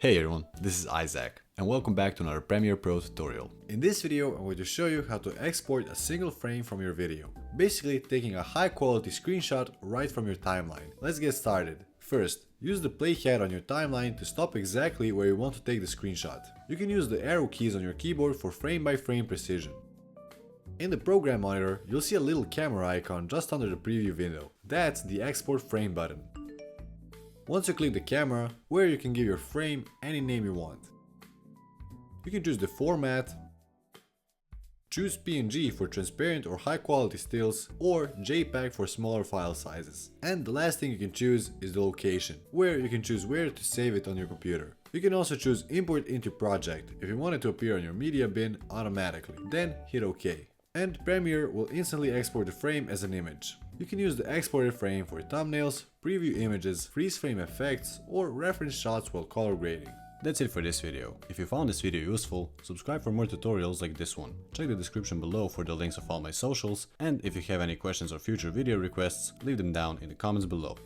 Hey everyone, this is Isaac, and welcome back to another Premiere Pro tutorial. In this video, I'm going to show you how to export a single frame from your video. Basically, taking a high quality screenshot right from your timeline. Let's get started. First, use the playhead on your timeline to stop exactly where you want to take the screenshot. You can use the arrow keys on your keyboard for frame by frame precision. In the program monitor, you'll see a little camera icon just under the preview window. That's the export frame button. Once you click the camera, where you can give your frame any name you want. You can choose the format, choose PNG for transparent or high quality stills, or JPEG for smaller file sizes. And the last thing you can choose is the location, where you can choose where to save it on your computer. You can also choose import into project if you want it to appear on your media bin automatically, then hit OK. And Premiere will instantly export the frame as an image. You can use the exported frame for thumbnails, preview images, freeze frame effects, or reference shots while color grading. That's it for this video. If you found this video useful, subscribe for more tutorials like this one. Check the description below for the links of all my socials, and if you have any questions or future video requests, leave them down in the comments below.